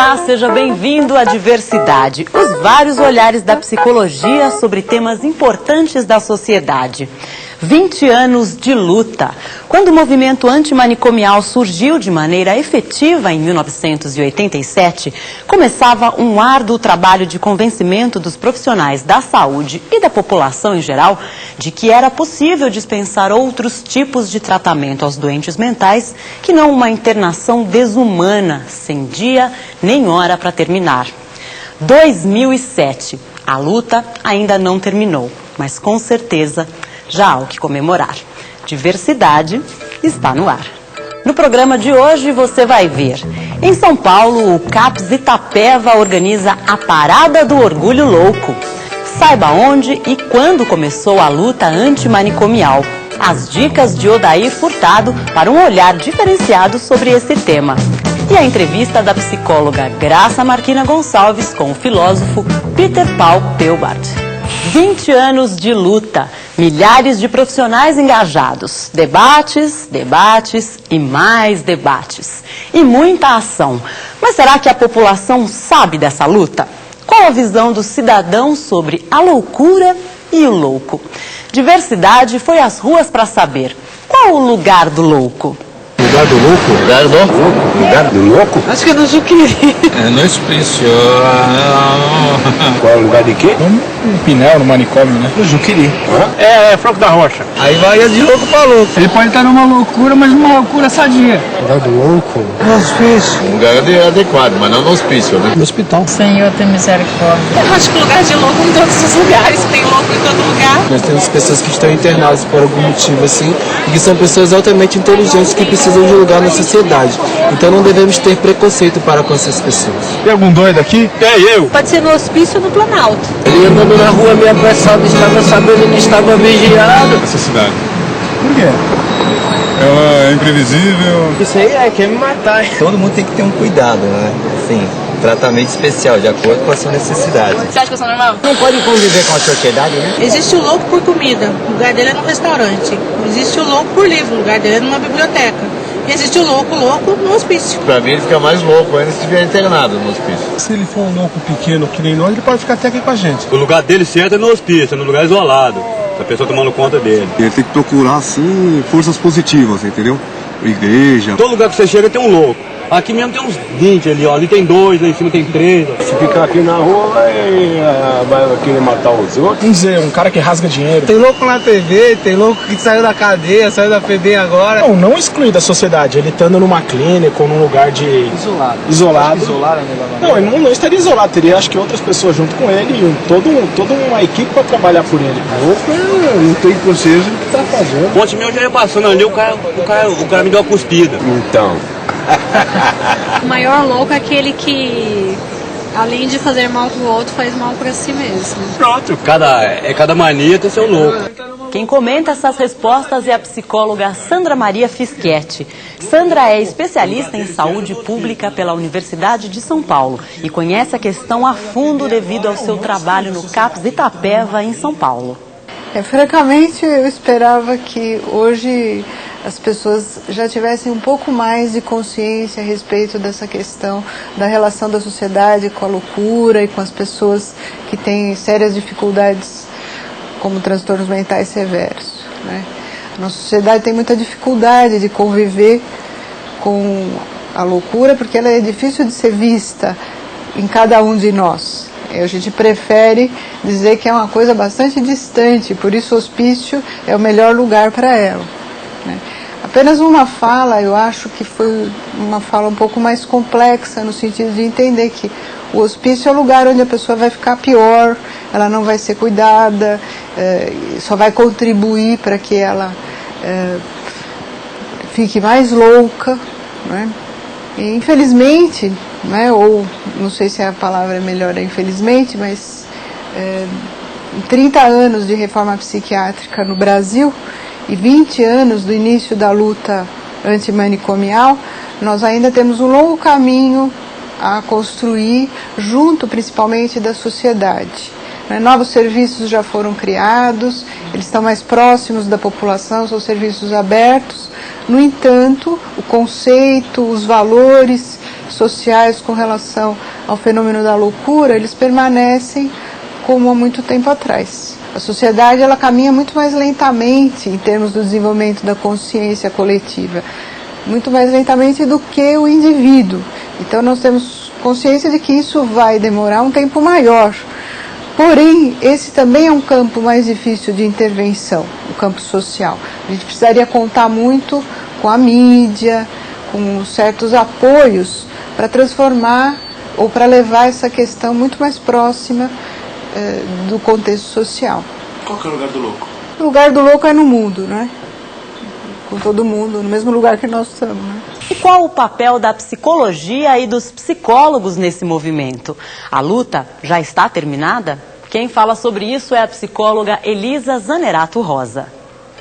Olá, seja bem-vindo à Diversidade, os vários olhares da psicologia sobre temas importantes da sociedade. 20 anos de luta. Quando o movimento antimanicomial surgiu de maneira efetiva em 1987, começava um árduo trabalho de convencimento dos profissionais da saúde e da população em geral de que era possível dispensar outros tipos de tratamento aos doentes mentais que não uma internação desumana, sem dia nem hora para terminar. 2007. A luta ainda não terminou, mas com certeza já há o que comemorar. Diversidade está no ar. No programa de hoje você vai ver. Em São Paulo, o CAPS Itapeva organiza a Parada do Orgulho Louco. Saiba onde e quando começou a luta antimanicomial. As dicas de Odair Furtado para um olhar diferenciado sobre esse tema. E a entrevista da psicóloga Graça Marquina Gonçalves com o filósofo Peter Paul Pelbart. 20 anos de luta, milhares de profissionais engajados, debates, debates e mais debates. E muita ação. Mas será que a população sabe dessa luta? Qual a visão do cidadão sobre a loucura e o louco? Diversidade foi às ruas para saber. Qual o lugar do louco? Lugar do louco? Lugar do louco? Lugar do louco? Acho que é no Juqueri. É no hospício. Qual é o lugar de quê? Um pinel no manicômio, né? No Juqueri. É Franco da Rocha. Aí vai de louco pra louco. Ele pode estar numa loucura, mas numa loucura sadia. Lugar do louco? No hospício. Um lugar adequado, mas não no hospício, né? No hospital. Senhor, tem misericórdia. Eu acho que lugar de louco em todos os lugares, tem louco em todo lugar. Nós temos pessoas que estão internadas por algum motivo assim, e que são pessoas altamente inteligentes que precisam de lugar na sociedade. Então não devemos ter preconceito para com essas pessoas. Tem algum doido aqui? É eu. Pode ser no hospício ou no Planalto. Ele andando na rua meio apressado, estava sabendo que estava vigiado. Essa cidade. Por quê? Ela é imprevisível. Isso aí quer me matar. Todo mundo tem que ter um cuidado, né? Assim, tratamento especial, de acordo com a sua necessidade. Você acha que eu sou normal? Não pode conviver com a sociedade, né? Existe o louco por comida, o lugar dele é no restaurante. Existe o louco por livro, o lugar dele é numa biblioteca. E existe o louco no hospício. Pra mim ele fica mais louco ainda se estiver internado no hospício. Se ele for um louco pequeno que nem nós, ele pode ficar até aqui com a gente. O lugar dele se entra no hospício, no lugar isolado. A pessoa tomando conta dele. Ele tem que procurar, assim, forças positivas, entendeu? Igreja. Todo lugar que você chega tem um louco. Aqui mesmo tem uns 20 ali, ó. Ali tem 2, lá em cima tem 3. Se ficar aqui na rua, vai querer matar os outros. Vamos dizer, um cara que rasga dinheiro. Tem louco na TV, tem louco que saiu da cadeia, saiu da FEBEM agora. Não excluir da sociedade. Ele estando numa clínica ou num lugar de... Isolado. Isolado. Isolado, né? Não, ele não estaria isolado. Teria, acho que, outras pessoas junto com ele e toda uma equipe para trabalhar por ele. Não tem consciência do que tá fazendo. Ontem mesmo eu já ia passando ali, o cara me deu uma cuspida. Então. O maior louco é aquele que, além de fazer mal pro outro, faz mal pra si mesmo. Pronto, cada mania tem seu louco. Quem comenta essas respostas é a psicóloga Sandra Maria Fischetti. Sandra é especialista em saúde pública pela Universidade de São Paulo e conhece a questão a fundo devido ao seu trabalho no CAPS Itapeva, em São Paulo. Francamente, eu esperava que hoje as pessoas já tivessem um pouco mais de consciência a respeito dessa questão da relação da sociedade com a loucura e com as pessoas que têm sérias dificuldades como transtornos mentais severos, né? A nossa sociedade tem muita dificuldade de conviver com a loucura porque ela é difícil de ser vista em cada um de nós. A gente prefere dizer que é uma coisa bastante distante, por isso o hospício é o melhor lugar para ela, né? Apenas uma fala, eu acho que foi uma fala um pouco mais complexa, no sentido de entender que o hospício é o lugar onde a pessoa vai ficar pior, ela não vai ser cuidada, só vai contribuir para que ela fique mais louca, né? E, infelizmente, né, ou não sei se a palavra é melhor, infelizmente, mas 30 anos de reforma psiquiátrica no Brasil e 20 anos do início da luta antimanicomial, nós ainda temos um longo caminho a construir, junto principalmente da sociedade. Novos serviços já foram criados, eles estão mais próximos da população, são serviços abertos. No entanto, o conceito, os valores sociais com relação ao fenômeno da loucura, eles permanecem como há muito tempo atrás. A sociedade ela caminha muito mais lentamente em termos do desenvolvimento da consciência coletiva, muito mais lentamente do que o indivíduo. Então nós temos consciência de que isso vai demorar um tempo maior. Porém, esse também é um campo mais difícil de intervenção, o campo social. A gente precisaria contar muito com a mídia, com certos apoios para transformar ou para levar essa questão muito mais próxima do contexto social. Qual que é o lugar do louco? O lugar do louco é no mundo, né? Com todo mundo, no mesmo lugar que nós estamos, né? E qual o papel da psicologia e dos psicólogos nesse movimento? A luta já está terminada? Quem fala sobre isso é a psicóloga Elisa Zanerato Rosa.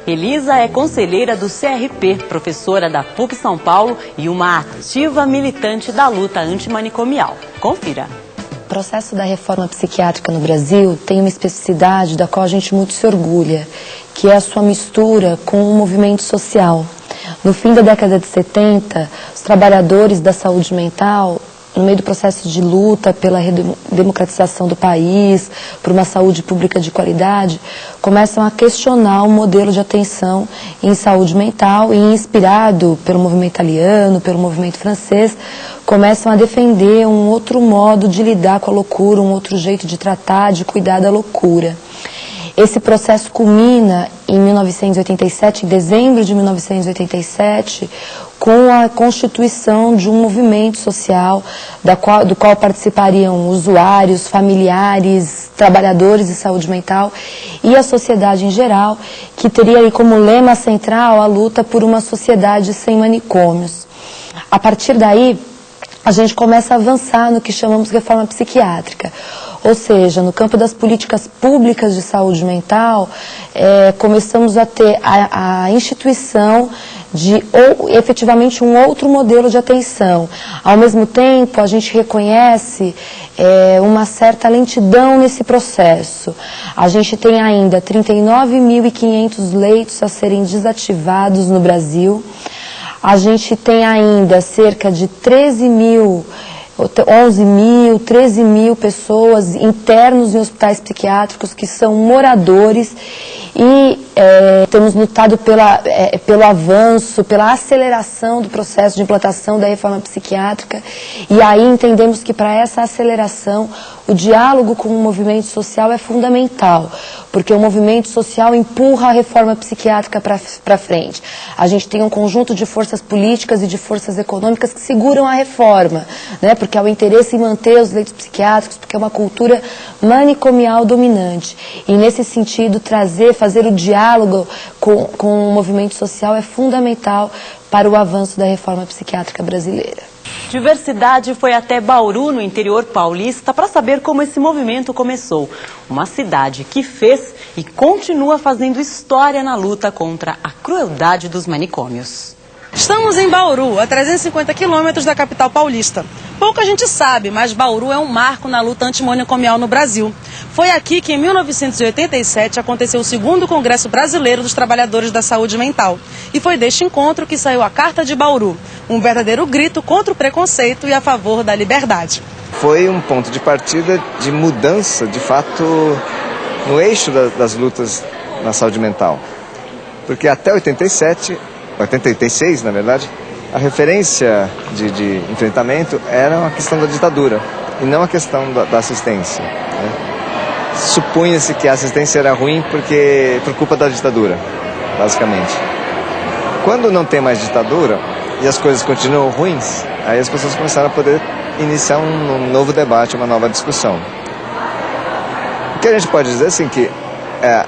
Elisa é conselheira do CRP, professora da PUC São Paulo e uma ativa militante da luta antimanicomial. Confira. O processo da reforma psiquiátrica no Brasil tem uma especificidade da qual a gente muito se orgulha, que é a sua mistura com o movimento social. No fim da década de 70, os trabalhadores da saúde mental, no meio do processo de luta pela redemocratização do país, por uma saúde pública de qualidade, começam a questionar o modelo de atenção em saúde mental e, inspirado pelo movimento italiano, pelo movimento francês, começam a defender um outro modo de lidar com a loucura, um outro jeito de tratar, de cuidar da loucura. Esse processo culmina em 1987, em dezembro de 1987, com a constituição de um movimento social do qual participariam usuários, familiares, trabalhadores de saúde mental e a sociedade em geral, que teria aí como lema central a luta por uma sociedade sem manicômios. A partir daí, a gente começa a avançar no que chamamos de reforma psiquiátrica. Ou seja, no campo das políticas públicas de saúde mental, começamos a ter a instituição de efetivamente um outro modelo de atenção. Ao mesmo tempo, a gente reconhece uma certa lentidão nesse processo. A gente tem ainda 39.500 leitos a serem desativados no Brasil. A gente tem ainda cerca de 13 mil 13 mil pessoas internos em hospitais psiquiátricos que são moradores e temos lutado pelo avanço, pela aceleração do processo de implantação da reforma psiquiátrica e aí entendemos que para essa aceleração o diálogo com o movimento social é fundamental, porque o movimento social empurra a reforma psiquiátrica para frente. A gente tem um conjunto de forças políticas e de forças econômicas que seguram a reforma, né? Porque há o interesse em manter os leitos psiquiátricos, porque é uma cultura manicomial dominante. E nesse sentido, fazer o diálogo com o movimento social é fundamental para o avanço da reforma psiquiátrica brasileira. Diversidade foi até Bauru, no interior paulista, para saber como esse movimento começou. Uma cidade que fez e continua fazendo história na luta contra a crueldade dos manicômios. Estamos em Bauru, a 350 quilômetros da capital paulista. Pouca gente sabe, mas Bauru é um marco na luta antimanicomial no Brasil. Foi aqui que, em 1987, aconteceu o 2º Congresso Brasileiro dos Trabalhadores da Saúde Mental. E foi deste encontro que saiu a Carta de Bauru, um verdadeiro grito contra o preconceito e a favor da liberdade. Foi um ponto de partida de mudança, de fato, no eixo das lutas na saúde mental. Porque até 86, na verdade, a referência de enfrentamento era a questão da ditadura e não a questão da assistência. Né? Supunha-se que a assistência era ruim por culpa da ditadura, basicamente. Quando não tem mais ditadura e as coisas continuam ruins, aí as pessoas começaram a poder iniciar um novo debate, uma nova discussão. O que a gente pode dizer assim que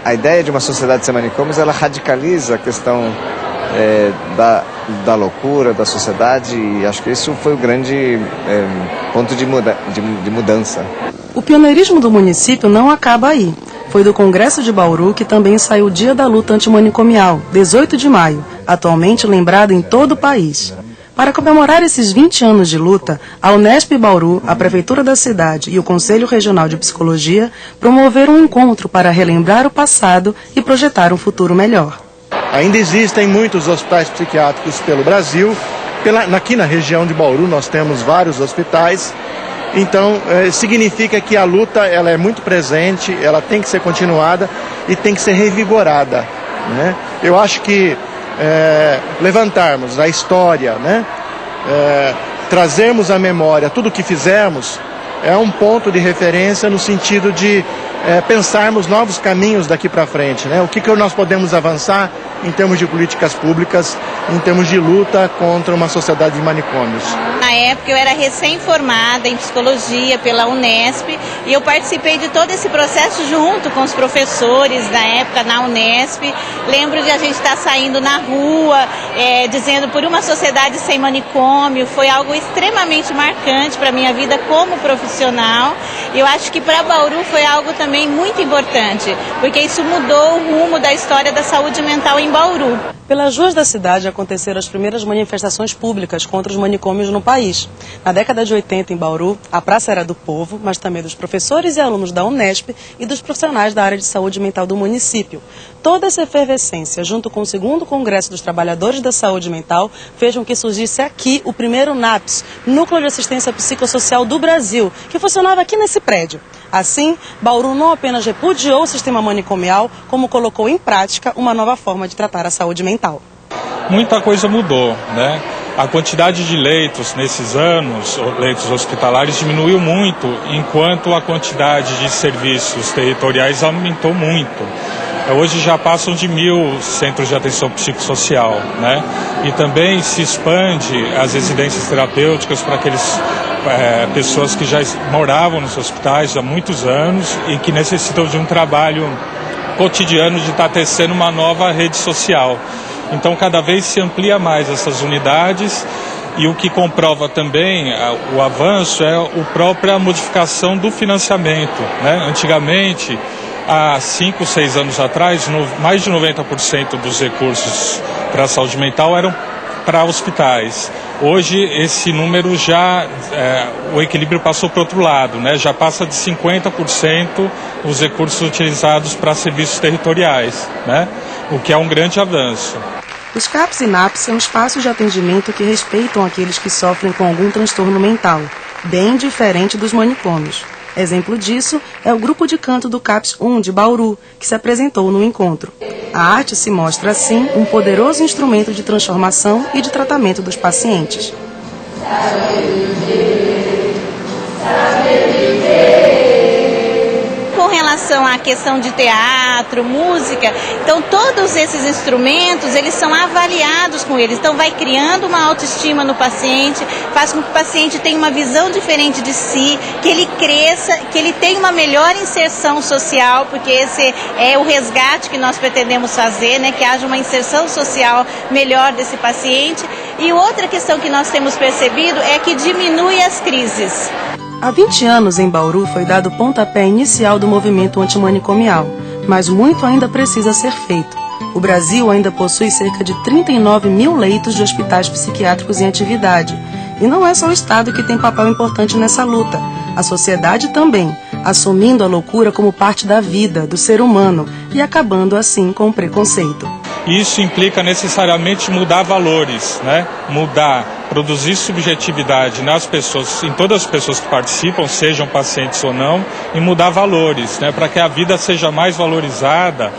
a ideia de uma sociedade sem manicômios, ela radicaliza a questão da loucura, da sociedade, e acho que isso foi o grande ponto de mudança. O pioneirismo do município não acaba aí. Foi do Congresso de Bauru que também saiu o Dia da Luta Antimanicomial, 18 de maio, atualmente lembrado em todo o país. Para comemorar esses 20 anos de luta, a Unesp Bauru, a Prefeitura da cidade e o Conselho Regional de Psicologia promoveram um encontro para relembrar o passado e projetar um futuro melhor. Ainda existem muitos hospitais psiquiátricos pelo Brasil aqui na região de Bauru nós temos vários hospitais, então significa que a luta ela é muito presente, ela tem que ser continuada e tem que ser revigorada, né? Eu acho que levantarmos a história, né? Trazermos à memória tudo o que fizemos é um ponto de referência no sentido de pensarmos novos caminhos daqui para frente, né? O que nós podemos avançar em termos de políticas públicas, em termos de luta contra uma sociedade de manicômios. Na época eu era recém-formada em psicologia pela Unesp e eu participei de todo esse processo junto com os professores da época na Unesp. Lembro de a gente estar saindo na rua, dizendo por uma sociedade sem manicômio. Foi algo extremamente marcante para a minha vida como profissional. Eu acho que para Bauru foi algo também muito importante, porque isso mudou o rumo da história da saúde mental em Bauru. Pelas ruas da cidade aconteceram as primeiras manifestações públicas contra os manicômios no país. Na década de 80, em Bauru, a praça era do povo, mas também dos professores e alunos da Unesp e dos profissionais da área de saúde mental do município. Toda essa efervescência, junto com o 2º Congresso dos Trabalhadores da Saúde Mental, fez com que surgisse aqui o primeiro NAPS, Núcleo de Assistência Psicossocial do Brasil, que funcionava aqui nesse prédio. Assim, Bauru não apenas repudiou o sistema manicomial, como colocou em prática uma nova forma de tratar a saúde mental. Muita coisa mudou, né? A quantidade de leitos nesses anos, leitos hospitalares, diminuiu muito, enquanto a quantidade de serviços territoriais aumentou muito. Hoje já passam de 1.000 centros de atenção psicossocial, né? E também se expande as residências terapêuticas para aqueles pessoas que já moravam nos hospitais há muitos anos e que necessitam de um trabalho cotidiano de estar tecendo uma nova rede social. Então cada vez se amplia mais essas unidades e o que comprova também o avanço é a própria modificação do financiamento, né? Antigamente, há 5, 6 anos atrás, mais de 90% dos recursos para a saúde mental eram para hospitais. Hoje esse número o equilíbrio passou para o outro lado, né? Já passa de 50% os recursos utilizados para serviços territoriais, né? O que é um grande avanço. Os CAPs e NAPs são espaços de atendimento que respeitam aqueles que sofrem com algum transtorno mental, bem diferente dos manicômios. Exemplo disso é o grupo de canto do CAPS 1 de Bauru, que se apresentou no encontro. A arte se mostra, assim, um poderoso instrumento de transformação e de tratamento dos pacientes. Com relação à questão de teatro, música, então todos esses instrumentos, eles são avaliados com eles, então vai criando uma autoestima no paciente, faz com que o paciente tenha uma visão diferente de si, que ele cresça, que ele tenha uma melhor inserção social, porque esse é o resgate que nós pretendemos fazer, né, que haja uma inserção social melhor desse paciente. E outra questão que nós temos percebido é que diminui as crises. Há 20 anos, em Bauru, foi dado o pontapé inicial do movimento antimanicomial, mas muito ainda precisa ser feito. O Brasil ainda possui cerca de 39 mil leitos de hospitais psiquiátricos em atividade. E não é só o Estado que tem papel importante nessa luta. A sociedade também, assumindo a loucura como parte da vida, do ser humano, e acabando assim com o preconceito. Isso implica necessariamente mudar valores, né? Produzir subjetividade nas pessoas, em todas as pessoas que participam, sejam pacientes ou não, e mudar valores, né? Para que a vida seja mais valorizada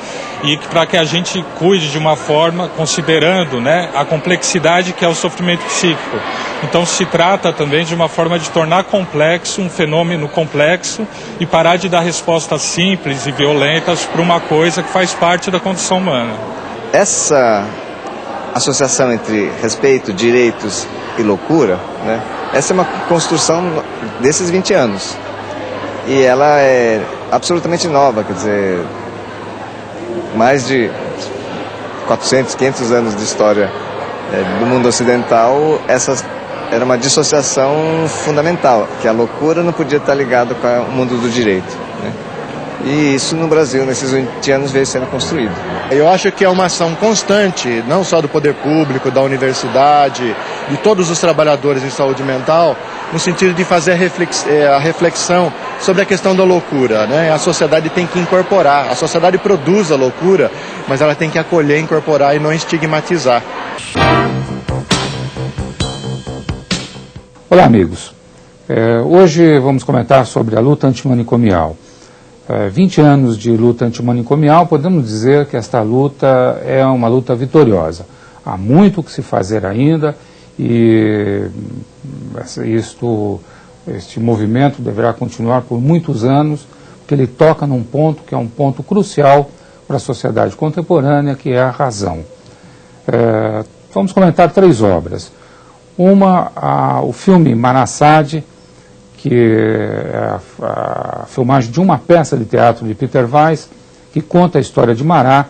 e para que a gente cuide de uma forma considerando, né, a complexidade que é o sofrimento psíquico. Então se trata também de uma forma de tornar complexo um fenômeno complexo e parar de dar respostas simples e violentas para uma coisa que faz parte da condição humana. Essa associação entre respeito, direitos e loucura, né? Essa é uma construção desses 20 anos. E ela é absolutamente nova, quer dizer, mais de 400, 500 anos de história do mundo ocidental, essa era uma dissociação fundamental, que a loucura não podia estar ligada com o mundo do direito, né? E isso no Brasil, nesses 20 anos, veio sendo construído. Eu acho que é uma ação constante, não só do poder público, da universidade, de todos os trabalhadores em saúde mental, no sentido de fazer a reflexão sobre a questão da loucura, né? A sociedade tem que incorporar, a sociedade produz a loucura, mas ela tem que acolher, incorporar e não estigmatizar. Olá, amigos. Hoje vamos comentar sobre a luta antimanicomial. 20 anos de luta antimanicomial, podemos dizer que esta luta é uma luta vitoriosa. Há muito o que se fazer ainda e este movimento deverá continuar por muitos anos, porque ele toca num ponto que é um ponto crucial para a sociedade contemporânea, que é a razão. Vamos comentar 3 obras. Uma, o filme Manassade, que é a filmagem de uma peça de teatro de Peter Weiss, que conta a história de Marat,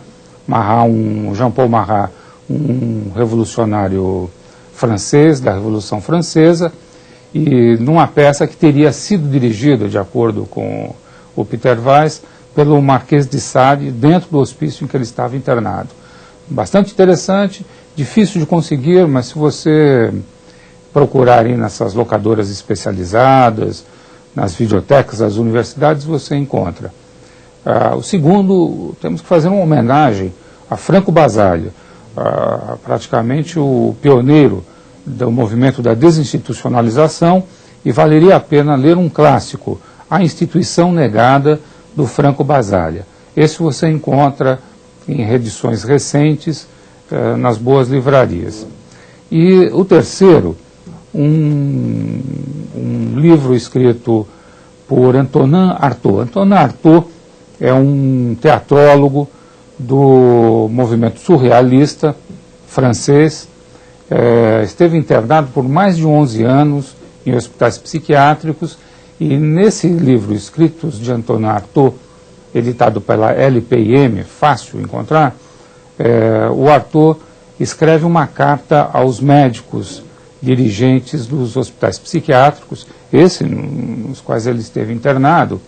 Jean-Paul Marat, um revolucionário francês, da Revolução Francesa, e numa peça que teria sido dirigida, de acordo com o Peter Weiss, pelo Marquês de Sade, dentro do hospício em que ele estava internado. Bastante interessante, difícil de conseguir, mas se você procurar aí nessas locadoras especializadas, nas videotecas das universidades, você encontra. O segundo, temos que fazer uma homenagem a Franco Basaglia, praticamente o pioneiro do movimento da desinstitucionalização, e valeria a pena ler um clássico, A Instituição Negada, do Franco Basaglia. Esse você encontra em reedições recentes, nas boas livrarias. E o terceiro, um livro escrito por Antonin Artaud. Antonin Artaud é um teatrólogo do movimento surrealista francês, esteve internado por mais de 11 anos em hospitais psiquiátricos, e nesse livro, Escritos de Antonin Artaud, editado pela LPM, fácil encontrar, o Artaud escreve uma carta aos médicos dirigentes dos hospitais psiquiátricos, nos quais ele esteve internado,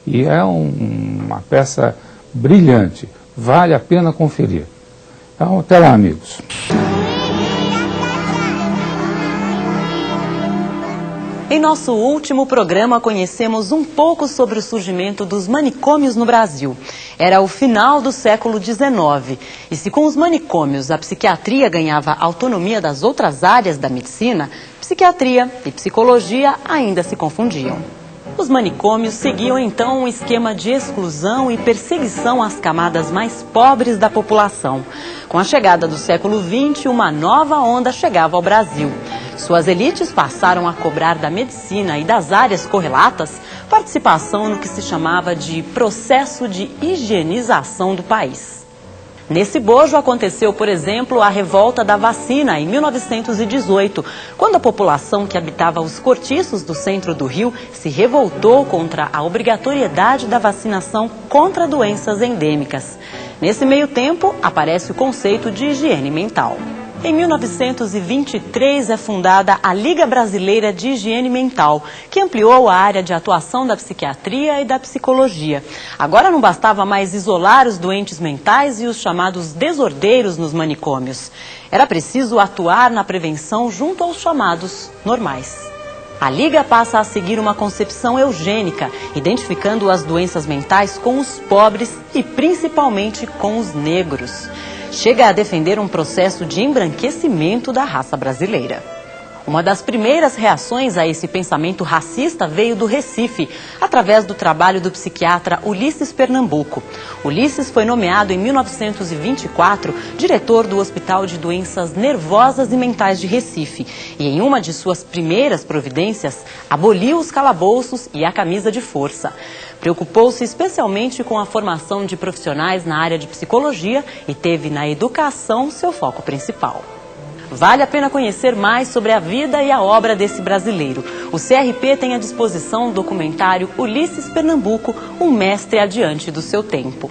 e é uma peça brilhante, vale a pena conferir. Então, até lá, amigos. Em nosso último programa, conhecemos um pouco sobre o surgimento dos manicômios no Brasil. Era o final do século XIX. E se com os manicômios a psiquiatria ganhava autonomia das outras áreas da medicina, psiquiatria e psicologia ainda se confundiam. Os manicômios seguiam então um esquema de exclusão e perseguição às camadas mais pobres da população. Com a chegada do século XX, uma nova onda chegava ao Brasil. Suas elites passaram a cobrar da medicina e das áreas correlatas participação no que se chamava de processo de higienização do país. Nesse bojo aconteceu, por exemplo, a revolta da vacina em 1918, quando a população que habitava os cortiços do centro do Rio se revoltou contra a obrigatoriedade da vacinação contra doenças endêmicas. Nesse meio tempo, aparece o conceito de higiene mental. Em 1923 é fundada a Liga Brasileira de Higiene Mental, que ampliou a área de atuação da psiquiatria e da psicologia. Agora não bastava mais isolar os doentes mentais e os chamados desordeiros nos manicômios. Era preciso atuar na prevenção junto aos chamados normais. A Liga passa a seguir uma concepção eugênica, identificando as doenças mentais com os pobres e principalmente com os negros. Chega a defender um processo de embranquecimento da raça brasileira. Uma das primeiras reações a esse pensamento racista veio do Recife, através do trabalho do psiquiatra Ulisses Pernambuco. Ulisses foi nomeado em 1924 diretor do Hospital de Doenças Nervosas e Mentais de Recife e, em uma de suas primeiras providências, aboliu os calabouços e a camisa de força. Preocupou-se especialmente com a formação de profissionais na área de psicologia e teve na educação seu foco principal. Vale a pena conhecer mais sobre a vida e a obra desse brasileiro. O CRP tem à disposição o documentário Ulisses Pernambuco, um mestre adiante do seu tempo.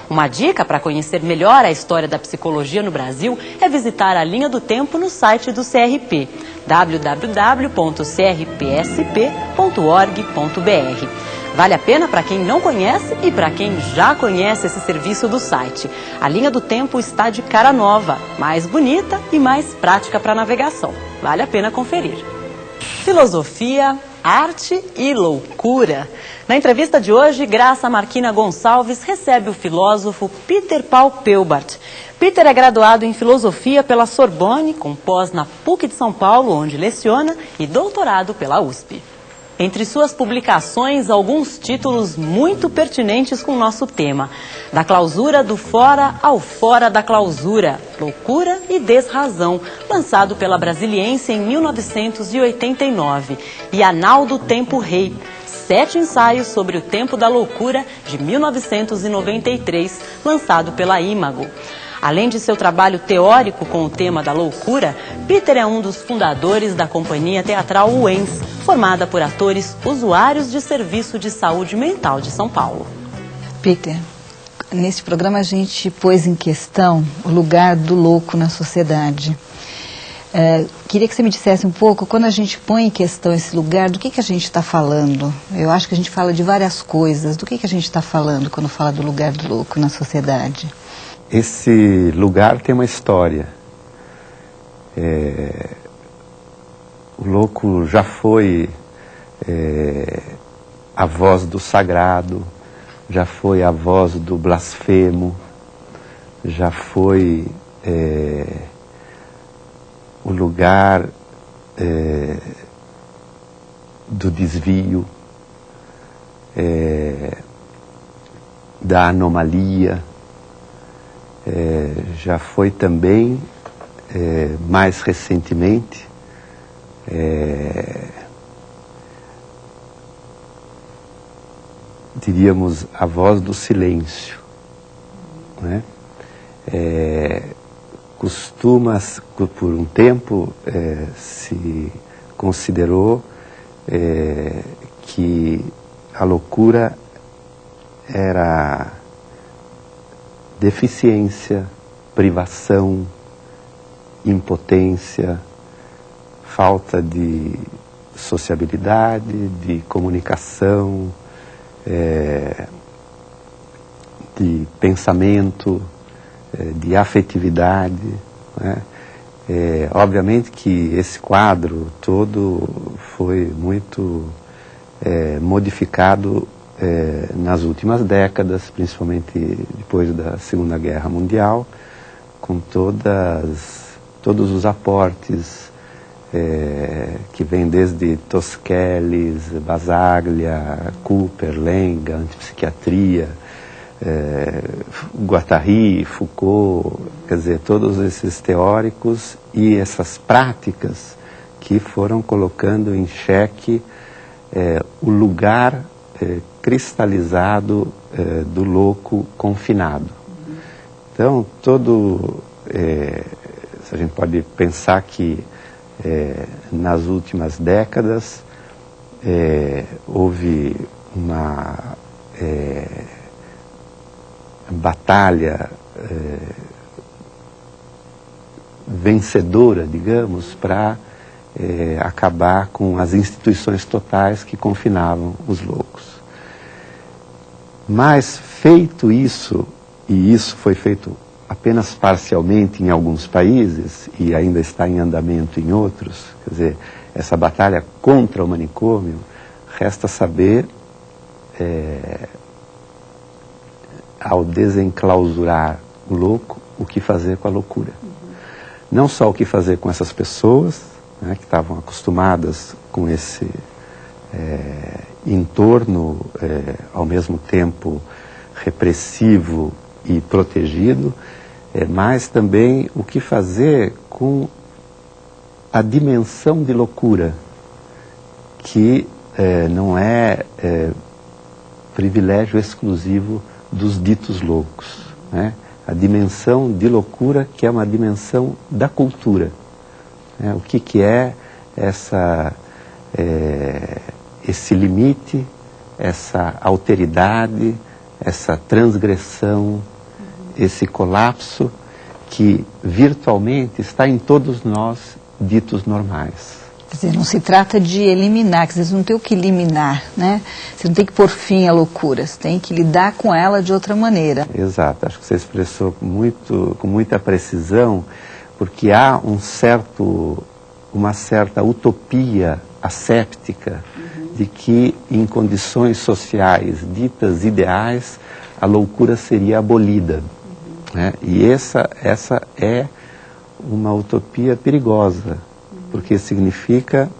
Uma dica para conhecer melhor a história da psicologia no Brasil é visitar a Linha do Tempo no site do CRP, www.crpsp.org.br. Vale a pena para quem não conhece e para quem já conhece esse serviço do site. A Linha do Tempo está de cara nova, mais bonita e mais prática para navegação. Vale a pena conferir. filosofia, arte e loucura. Na entrevista de hoje, Graça Marquina Gonçalves recebe o filósofo Peter Paul Pelbart. Peter é graduado em filosofia pela Sorbonne, com pós na PUC de São Paulo, onde leciona, e doutorado pela USP. Entre suas publicações, alguns títulos muito pertinentes com o nosso tema. Da clausura do fora ao fora da clausura, Loucura e Desrazão, lançado pela Brasiliense em 1989. E Anal do Tempo Rei, 7 ensaios sobre o tempo da loucura, de 1993, lançado pela Imago. Além de seu trabalho teórico com o tema da loucura, Peter é um dos fundadores da companhia teatral UENS, formada por atores usuários de serviço de saúde mental de São Paulo. Peter, neste programa a gente pôs em questão o lugar do louco na sociedade. Queria que você me dissesse um pouco, quando a gente põe em questão esse lugar, do que a gente está falando? Eu acho que a gente fala de várias coisas. Do que a gente está falando quando fala do lugar do louco na sociedade? Esse lugar tem uma história. O louco já foi a voz do sagrado, já foi a voz do blasfemo, já foi o lugar do desvio, da anomalia. Já foi também, mais recentemente, diríamos, a voz do silêncio, né? Costuma, por um tempo, se considerou que a loucura era deficiência, privação, impotência, falta de sociabilidade, de comunicação, de pensamento, de afetividade, né? Obviamente que esse quadro todo foi muito modificado nas últimas décadas, principalmente depois da Segunda Guerra Mundial, com todos os aportes que vêm desde Tosquelles, Basaglia, Cooper, Lenga, antipsiquiatria, Guattari, Foucault, quer dizer, todos esses teóricos e essas práticas que foram colocando em xeque o lugar cristalizado do louco confinado. Então, se a gente pode pensar que nas últimas décadas houve uma batalha vencedora, digamos, para acabar com as instituições totais que confinavam os loucos. Mas feito isso, e isso foi feito apenas parcialmente em alguns países e ainda está em andamento em outros, quer dizer, essa batalha contra o manicômio, resta saber, ao desenclausurar o louco, o que fazer com a loucura. Não só o que fazer com essas pessoas, né, que estavam acostumadas com esse entorno, ao mesmo tempo repressivo e protegido, mas também o que fazer com a dimensão de loucura, que não é privilégio exclusivo dos ditos loucos, né? A dimensão de loucura que é uma dimensão da cultura. O que é esse limite, essa alteridade, essa transgressão, esse colapso que virtualmente está em todos nós ditos normais. Quer dizer, não se trata de eliminar, quer dizer, você não tem o que eliminar, né? Você não tem que pôr fim à loucura, você tem que lidar com ela de outra maneira. Exato, acho que você expressou com muita precisão, porque há um certo uma certa utopia asséptica de que em condições sociais ditas ideais a loucura seria abolida, né? E essa é uma utopia perigosa, porque significa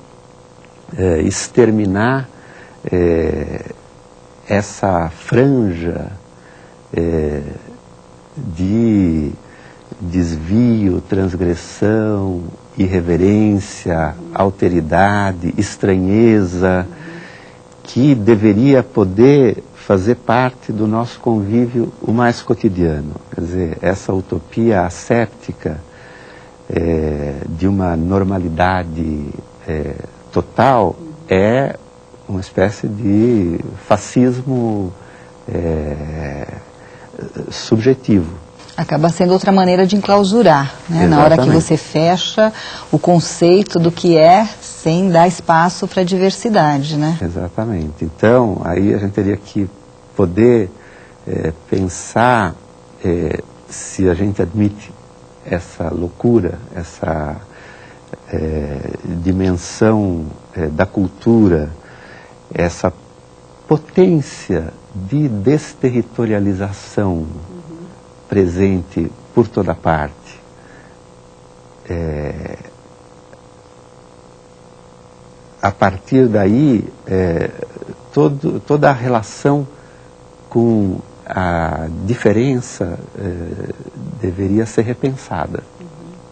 exterminar essa franja de desvio, transgressão, irreverência, alteridade, estranheza, que deveria poder fazer parte do nosso convívio o mais cotidiano. Quer dizer, essa utopia asséptica de uma normalidade total é uma espécie de fascismo subjetivo. Acaba sendo outra maneira de enclausurar, né? Na hora que você fecha o conceito do que é, sem dar espaço para a diversidade, né? Exatamente. Então, aí a gente teria que poder pensar se a gente admite essa loucura, essa dimensão da cultura, essa potência de desterritorialização presente por toda parte. A partir daí, toda a relação com a diferença deveria ser repensada.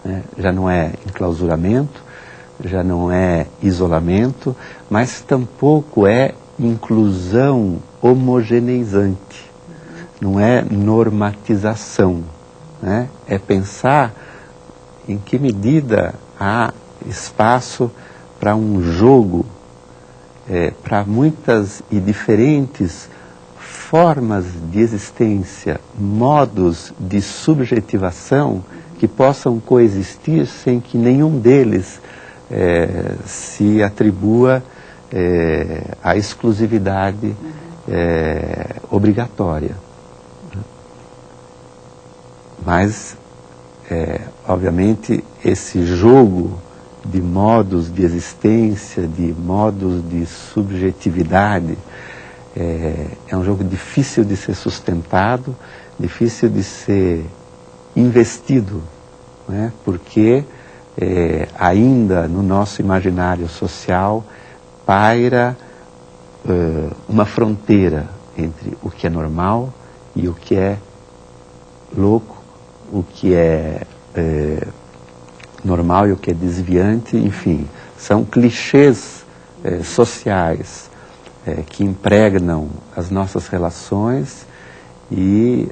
Né? Já não é enclausuramento, já não é isolamento, mas tampouco é inclusão homogeneizante. Não é normatização, né? É pensar em que medida há espaço para um jogo, para muitas e diferentes formas de existência, modos de subjetivação que possam coexistir sem que nenhum deles se atribua a exclusividade obrigatória. Mas, obviamente, esse jogo de modos de existência, de modos de subjetividade, é um jogo difícil de ser sustentado, difícil de ser investido, né? Porque ainda no nosso imaginário social paira uma fronteira entre o que é normal e o que é louco, o que é normal e o que é desviante, enfim, são clichês sociais que impregnam as nossas relações e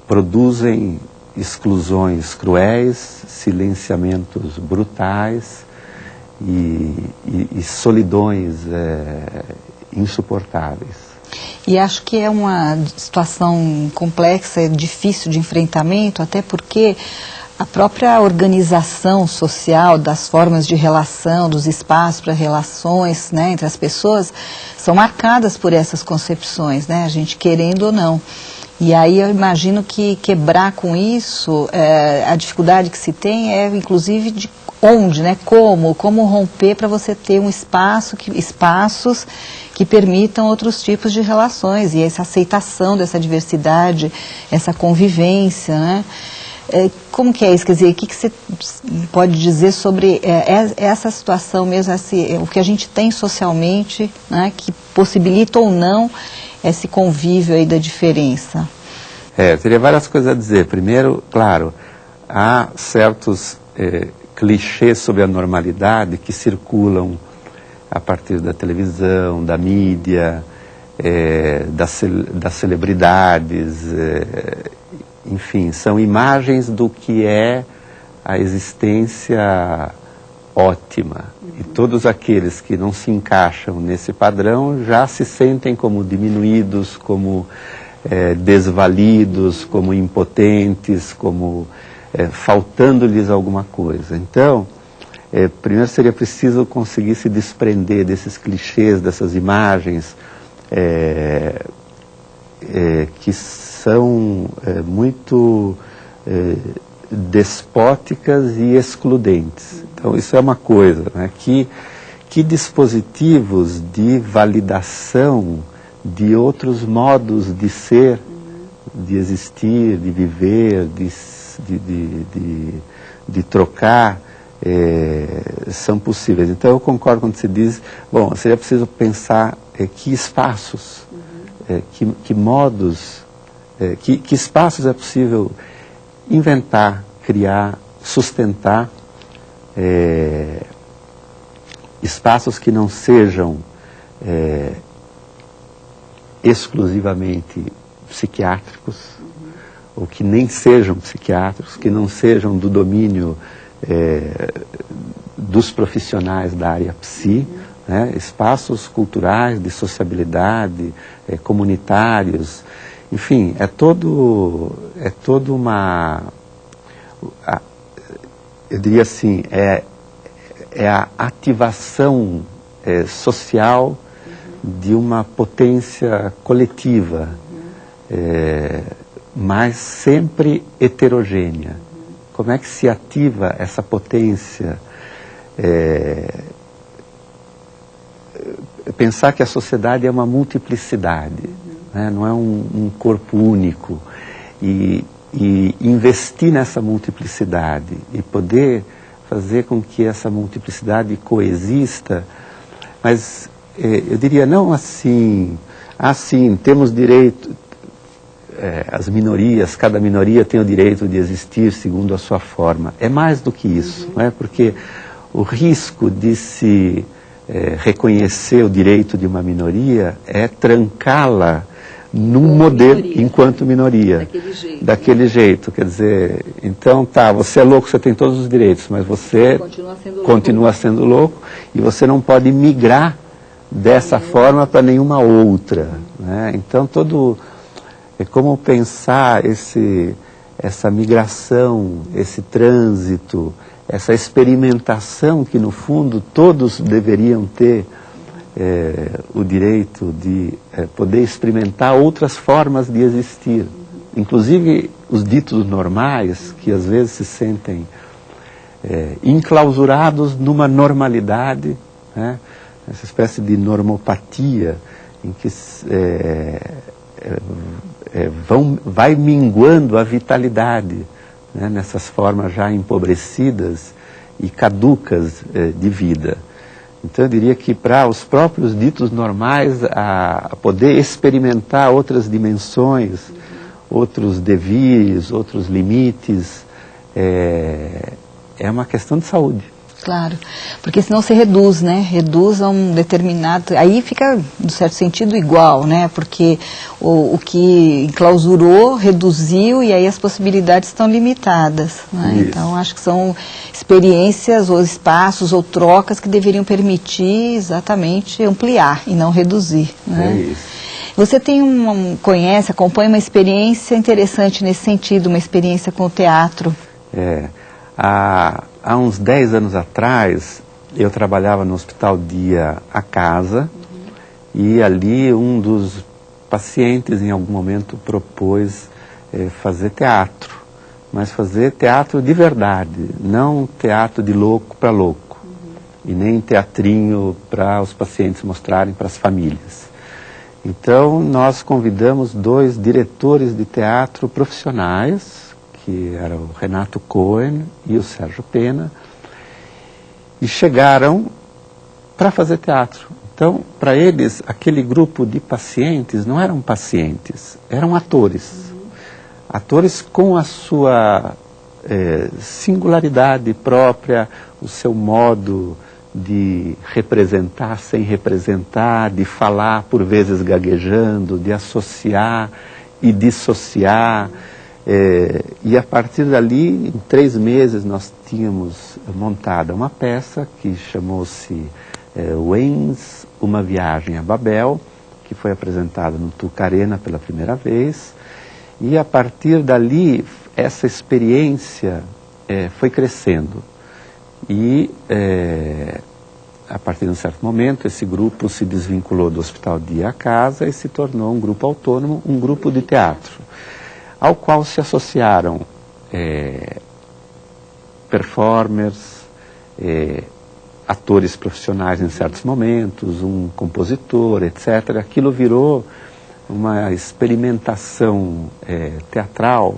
produzem exclusões cruéis, silenciamentos brutais e solidões insuportáveis. E acho que é uma situação complexa, difícil de enfrentamento, até porque a própria organização social das formas de relação, dos espaços para relações, né, entre as pessoas, são marcadas por essas concepções, né, a gente querendo ou não. E aí eu imagino que quebrar com isso, a dificuldade que se tem é inclusive de onde, né, como romper para você ter um espaços que permitam outros tipos de relações e essa aceitação dessa diversidade, essa convivência, né? Como que é isso? Quer dizer, o que você pode dizer sobre essa situação mesmo, o que a gente tem socialmente, né, que possibilita ou não esse convívio aí da diferença? Teria várias coisas a dizer. Primeiro, claro, há certos clichês sobre a normalidade que circulam a partir da televisão, da mídia, das celebridades, enfim, são imagens do que é a existência ótima. E todos aqueles que não se encaixam nesse padrão já se sentem como diminuídos, como desvalidos, como impotentes, como faltando-lhes alguma coisa. Então, primeiro seria preciso conseguir se desprender desses clichês, dessas imagens que são muito despóticas e excludentes. Então isso é uma coisa, né? Que dispositivos de validação de outros modos de ser, de existir, de viver, de trocar, são possíveis. Então eu concordo quando se diz, bom, seria preciso pensar que espaços, que modos, que espaços é possível inventar, criar, sustentar, espaços que não sejam exclusivamente psiquiátricos, ou que nem sejam psiquiátricos, que não sejam do domínio dos profissionais da área psi, né? Espaços culturais, de sociabilidade, comunitários, enfim, é todo uma, eu diria assim, é a ativação social de uma potência coletiva, mas sempre heterogênea. Como é que se ativa essa potência? Pensar que a sociedade é uma multiplicidade, né? Não é um corpo único. E investir nessa multiplicidade e poder fazer com que essa multiplicidade coexista, mas eu diria não assim, temos direito, as minorias, cada minoria tem o direito de existir segundo a sua forma. É mais do que isso, não é? Porque o risco de se reconhecer o direito de uma minoria é trancá-la num modelo, minoria, enquanto minoria, daquele jeito, quer dizer, então tá, você é louco, você tem todos os direitos, mas você continua sendo louco e você não pode migrar dessa forma para nenhuma outra, né? Então é como pensar essa migração, esse trânsito, essa experimentação que no fundo todos deveriam ter o direito de poder experimentar outras formas de existir. Inclusive os ditos normais, que às vezes se sentem enclausurados numa normalidade, né? Essa espécie de normopatia em que vai minguando a vitalidade, né? Nessas formas já empobrecidas e caducas de vida. Então eu diria que para os próprios ditos normais, a poder experimentar outras dimensões, outros devires, outros limites, é uma questão de saúde. Claro, porque senão você reduz, né? Reduz a um determinado... Aí fica, no certo sentido, igual, né? Porque o que enclausurou, reduziu e aí as possibilidades estão limitadas, né? Então, acho que são experiências ou espaços ou trocas que deveriam permitir exatamente ampliar e não reduzir, né? É isso. Você conhece, acompanha uma experiência interessante nesse sentido, uma experiência com o teatro. Há uns 10 anos atrás, eu trabalhava no Hospital Dia A Casa, e ali um dos pacientes em algum momento propôs fazer teatro, mas fazer teatro de verdade, não teatro de louco para louco, e nem teatrinho para os pacientes mostrarem para as famílias. Então nós convidamos 2 diretores de teatro profissionais, que era o Renato Cohen e o Sérgio Pena, e chegaram para fazer teatro. Então, para eles, aquele grupo de pacientes não eram pacientes, eram atores. Atores com a sua singularidade própria, o seu modo de representar sem representar, de falar por vezes gaguejando, de associar e dissociar. E a partir dali, em 3 meses, nós tínhamos montada uma peça que chamou-se Wings, Uma Viagem a Babel, que foi apresentada no Tucarena pela primeira vez. E a partir dali, essa experiência foi crescendo. E a partir de um certo momento, esse grupo se desvinculou do Hospital Dia A Casa e se tornou um grupo autônomo, um grupo de teatro, ao qual se associaram performers, atores profissionais em certos momentos, um compositor, etc. Aquilo virou uma experimentação teatral,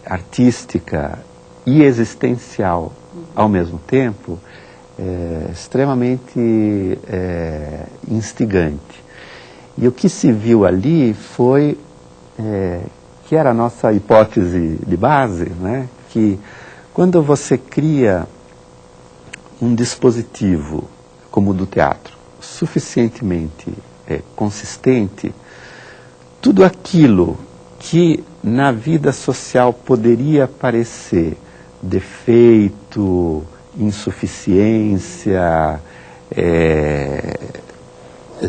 artística e existencial ao mesmo tempo, extremamente instigante. E o que se viu ali foi, que era a nossa hipótese de base, né? Que quando você cria um dispositivo como o do teatro, suficientemente consistente, tudo aquilo que na vida social poderia parecer defeito, insuficiência,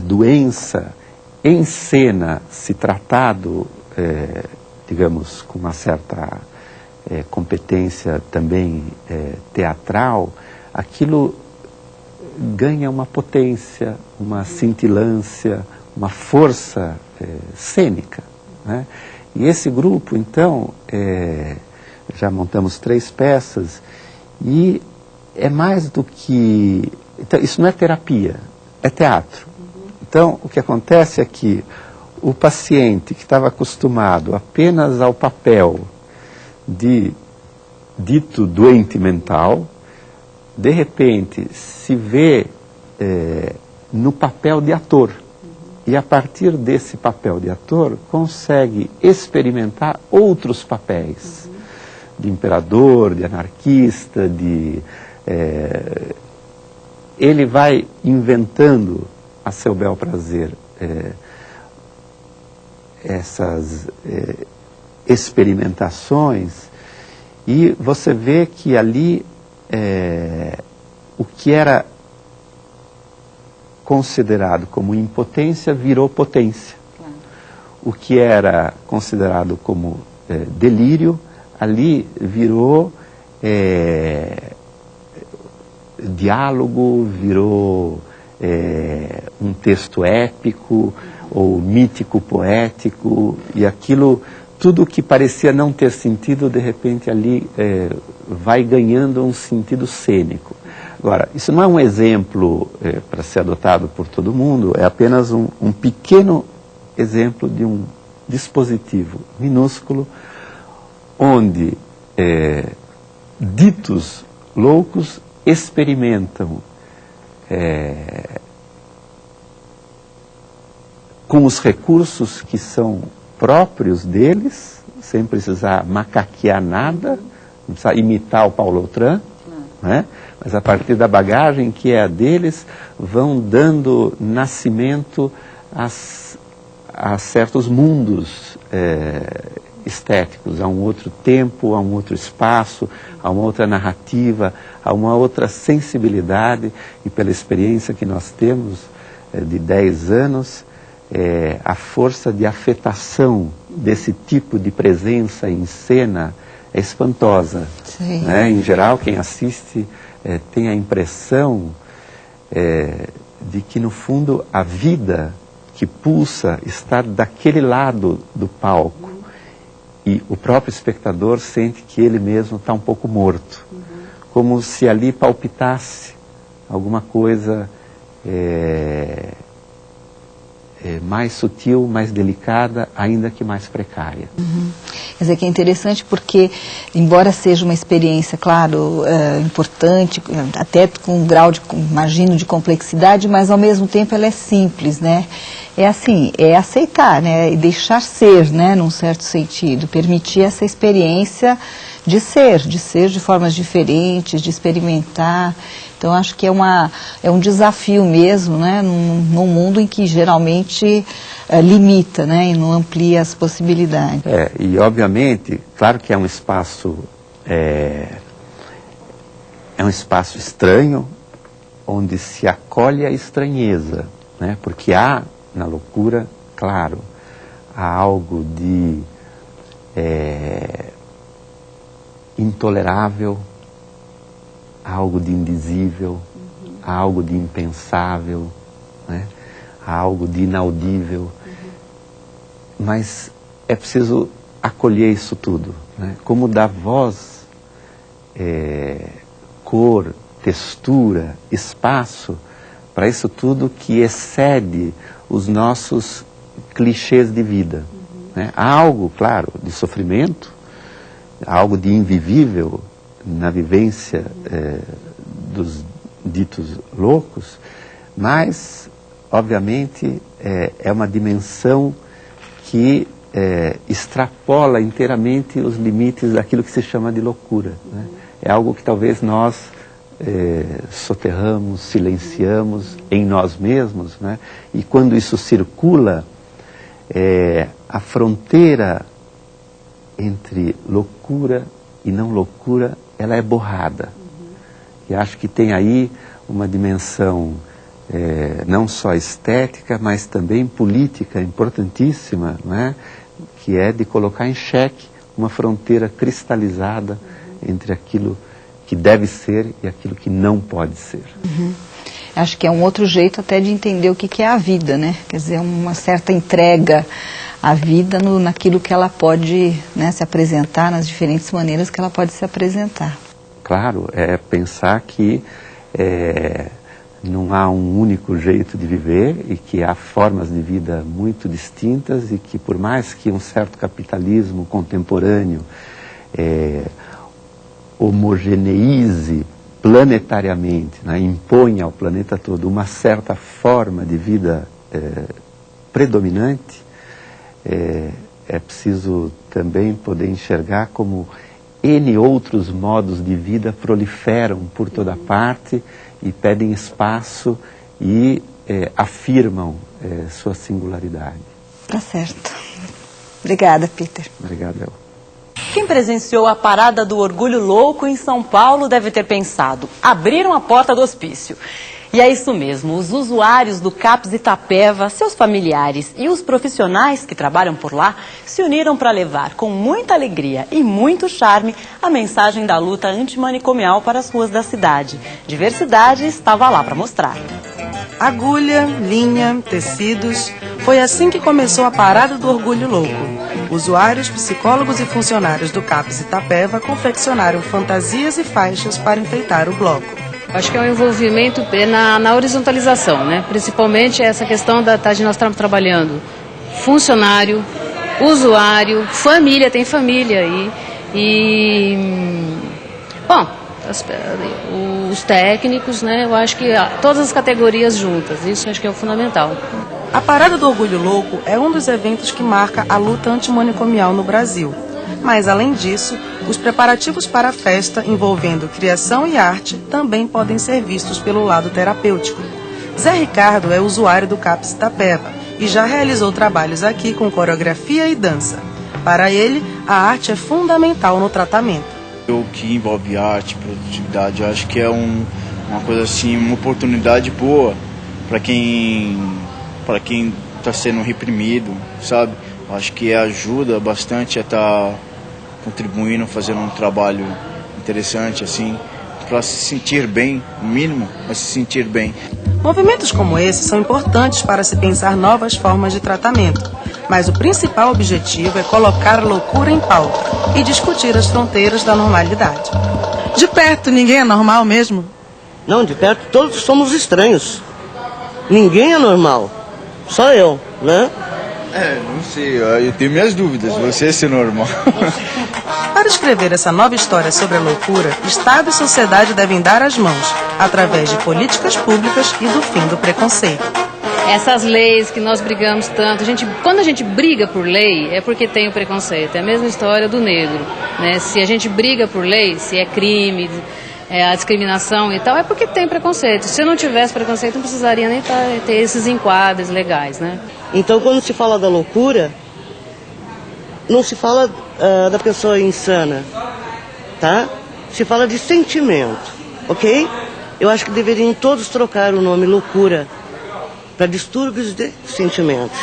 doença, em cena, se tratado, digamos, com uma certa competência também teatral, aquilo ganha uma potência, uma cintilância, uma força cênica, né? E esse grupo, então, já montamos 3 peças, e é mais do que... Então, isso não é terapia, é teatro. Então, o que acontece é que o paciente que estava acostumado apenas ao papel de dito doente mental, de repente se vê no papel de ator. E a partir desse papel de ator, consegue experimentar outros papéis. De imperador, de anarquista, ele vai inventando a seu bel prazer essas experimentações, e você vê que ali o que era considerado como impotência virou potência. Claro. O que era considerado como delírio, ali virou diálogo, virou um texto épico ou mítico, poético, e aquilo, tudo que parecia não ter sentido, de repente ali vai ganhando um sentido cênico. Agora, isso não é um exemplo para ser adotado por todo mundo, é apenas um pequeno exemplo de um dispositivo minúsculo, onde ditos loucos experimentam com os recursos que são próprios deles, sem precisar macaquear nada, não precisa imitar o Paulo Autran, né? Mas a partir da bagagem que é a deles, vão dando nascimento a certos mundos estéticos, a um outro tempo, a um outro espaço, a uma outra narrativa, a uma outra sensibilidade, e pela experiência que nós temos de 10 anos, a força de afetação desse tipo de presença em cena é espantosa. Né? Em geral, quem assiste tem a impressão de que, no fundo, a vida que pulsa está daquele lado do palco, e o próprio espectador sente que ele mesmo está um pouco morto, como se ali palpitasse alguma coisa mais sutil, mais delicada, ainda que mais precária. Quer dizer, que é interessante porque, embora seja uma experiência, claro, importante, até com um grau, imagino, de complexidade, mas ao mesmo tempo ela é simples, né? É assim, é aceitar, né? E deixar ser, né? Num certo sentido, permitir essa experiência de ser de formas diferentes, de experimentar. Então, acho que é um desafio mesmo, né? Num mundo em que geralmente limita, né? E não amplia as possibilidades. E obviamente, claro que é um espaço estranho, onde se acolhe a estranheza, né? Porque há na loucura, claro, há algo de intolerável, há algo de indizível, há algo de impensável, né? Há algo de inaudível, mas é preciso acolher isso tudo, né? Como dar voz cor, textura, espaço, para isso tudo que excede os nossos clichês de vida. Né? Há algo, claro, de sofrimento, algo de invivível na vivência dos ditos loucos, mas, obviamente, é uma dimensão que extrapola inteiramente os limites daquilo que se chama de loucura. Né? É algo que talvez nós soterramos, silenciamos em nós mesmos, né? E quando isso circula, a fronteira entre loucura e não loucura, ela é borrada. E acho que tem aí uma dimensão não só estética, mas também política importantíssima, né? Que é de colocar em xeque uma fronteira cristalizada entre aquilo que deve ser e aquilo que não pode ser. Acho que é um outro jeito até de entender o que é a vida, né? Quer dizer, uma certa entrega à vida naquilo que ela pode, né, se apresentar, nas diferentes maneiras que ela pode se apresentar. Claro, é pensar que não há um único jeito de viver e que há formas de vida muito distintas e que por mais que um certo capitalismo contemporâneo homogeneize planetariamente, né, imponha ao planeta todo uma certa forma de vida predominante, é preciso também poder enxergar como N outros modos de vida proliferam por toda parte e pedem espaço e afirmam sua singularidade. Tá certo. Obrigada, Peter. Obrigado, El. Quem presenciou a Parada do Orgulho Louco em São Paulo deve ter pensado: abriram a porta do hospício. E é isso mesmo, os usuários do CAPS Itapeva, seus familiares e os profissionais que trabalham por lá se uniram para levar com muita alegria e muito charme a mensagem da luta antimanicomial para as ruas da cidade. Diversidade estava lá para mostrar. Agulha, linha, tecidos. Foi assim que começou a Parada do Orgulho Louco. Usuários, psicólogos e funcionários do CAPS Itapeva confeccionaram fantasias e faixas para enfeitar o bloco. Acho que é um envolvimento na horizontalização, né? Principalmente essa questão de nós estamos trabalhando funcionário, usuário, família, tem família aí. Bom, os técnicos, né? Eu acho que todas as categorias juntas, isso acho que é o fundamental. A Parada do Orgulho Louco é um dos eventos que marca a luta antimanicomial no Brasil. Mas, além disso, os preparativos para a festa envolvendo criação e arte também podem ser vistos pelo lado terapêutico. Zé Ricardo é usuário do CAPS Itapeva e já realizou trabalhos aqui com coreografia e dança. Para ele, a arte é fundamental no tratamento. O que envolve arte, produtividade, eu acho que é uma coisa assim, uma oportunidade boa para quem está sendo reprimido, sabe? Eu acho que ajuda bastante a estar contribuindo, fazendo um trabalho interessante, assim, para se sentir bem, o mínimo, mas se sentir bem. Movimentos como esse são importantes para se pensar novas formas de tratamento, mas o principal objetivo é colocar a loucura em pauta e discutir as fronteiras da normalidade. De perto, ninguém é normal mesmo? Não, de perto todos somos estranhos. Ninguém é normal, só eu, né? Não sei, eu tenho minhas dúvidas, você é normal. Para escrever essa nova história sobre a loucura, Estado e sociedade devem dar as mãos, através de políticas públicas e do fim do preconceito. Essas leis que nós brigamos tanto, quando a gente briga por lei, é porque tem o preconceito. É a mesma história do negro, né? Se a gente briga por lei, se é crime, a discriminação e tal, é porque tem preconceito. Se não tivesse preconceito, não precisaria nem ter esses enquadres legais, né? Então, quando se fala da loucura, não se fala da pessoa insana, tá? Se fala de sentimento, ok? Eu acho que deveriam todos trocar o nome loucura para distúrbios de sentimentos,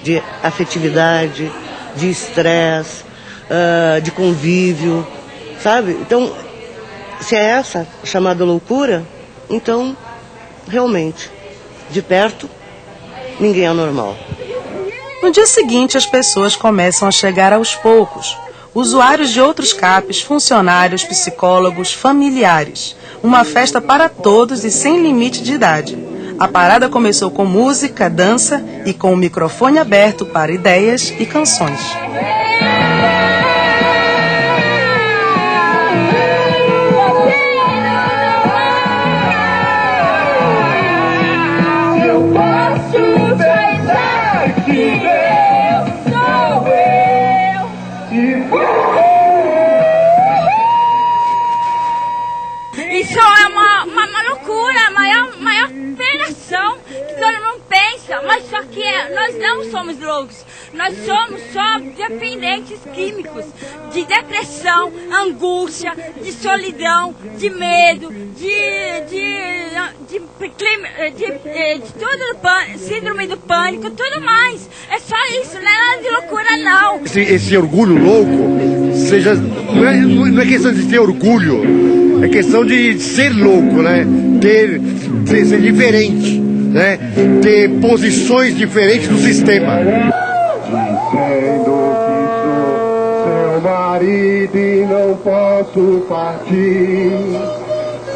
de afetividade, de estresse, de convívio, sabe? Então, se é essa chamada loucura, então, realmente, de perto, ninguém é normal. No dia seguinte, as pessoas começam a chegar aos poucos. usuários de outros CAPs, funcionários, psicólogos, familiares. Uma festa para todos e sem limite de idade. A parada começou com música, dança e com o microfone aberto para ideias e canções. Isso é uma loucura, a maior operação que todo mundo pensa, mas só que nós não somos loucos, nós somos só dependentes químicos, de depressão, angústia, de solidão, de medo, de tudo, síndrome do pânico, tudo mais. É só isso, não é nada de loucura não. Esse orgulho louco, não é questão de ter orgulho, é questão de ser louco, né? Ser diferente, né? Ter posições diferentes do sistema. Dizendo que sou seu marido e não posso partir.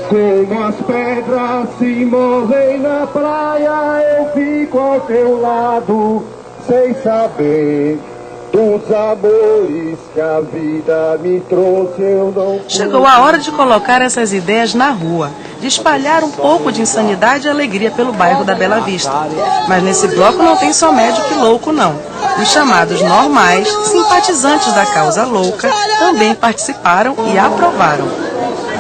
Como as pedras se movem na praia, eu fico ao teu lado, sem saber dos amores que a vida me trouxe, eu não... Chegou a hora de colocar essas ideias na rua, de espalhar um pouco de insanidade e alegria pelo bairro da Bela Vista. Mas nesse bloco não tem só médico e louco, não. Os chamados normais, simpatizantes da causa louca, também participaram e aprovaram.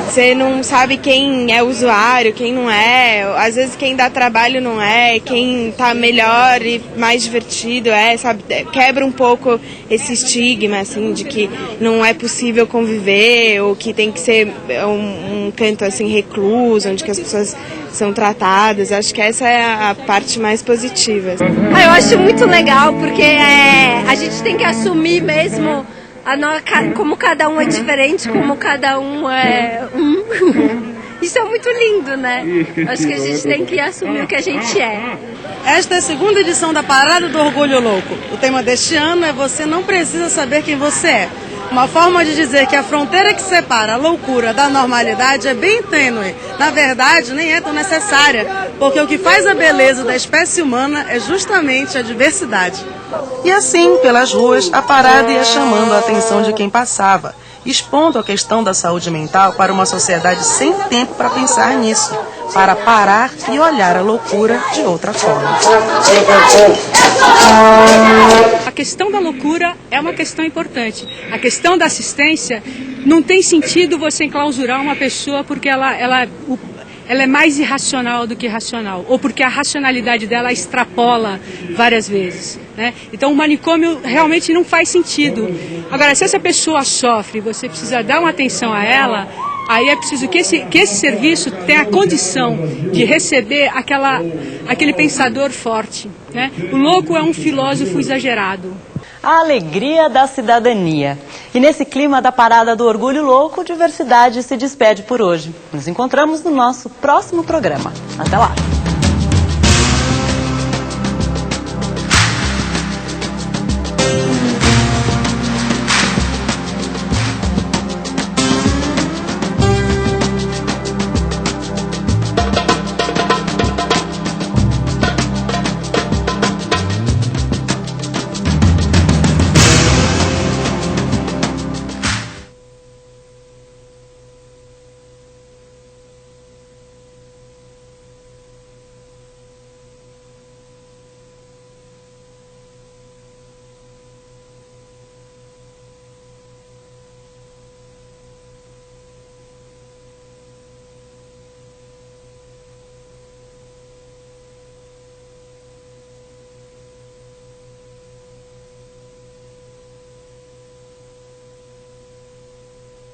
Você não sabe quem é usuário, quem não é, às vezes quem dá trabalho não é, quem tá melhor e mais divertido sabe? Quebra um pouco esse estigma, assim, de que não é possível conviver, ou que tem que ser um canto, assim, recluso, onde que as pessoas são tratadas. Acho que essa é a parte mais positiva. Eu acho muito legal, porque a gente tem que assumir mesmo como cada um é diferente, como cada um é um. Isso é muito lindo, né? Acho que a gente tem que assumir o que a gente é. Esta é a segunda edição da Parada do Orgulho Louco. O tema deste ano é Você Não Precisa Saber Quem Você É. Uma forma de dizer que a fronteira que separa a loucura da normalidade é bem tênue. Na verdade, nem é tão necessária, porque o que faz a beleza da espécie humana é justamente a diversidade. E assim, pelas ruas, a parada ia chamando a atenção de quem passava, expondo a questão da saúde mental para uma sociedade sem tempo para pensar nisso, para parar e olhar a loucura de outra forma. A questão da loucura é uma questão importante. A questão da assistência, não tem sentido você enclausurar uma pessoa porque ela é mais irracional do que racional, ou porque a racionalidade dela extrapola várias vezes, né? Então o manicômio realmente não faz sentido. Agora, se essa pessoa sofre, você precisa dar uma atenção a ela, aí é preciso que esse serviço tenha a condição de receber aquele pensador forte, né? O louco é um filósofo exagerado. A alegria da cidadania. E nesse clima da Parada do Orgulho Louco, Diversidade se despede por hoje. Nos encontramos no nosso próximo programa. Até lá!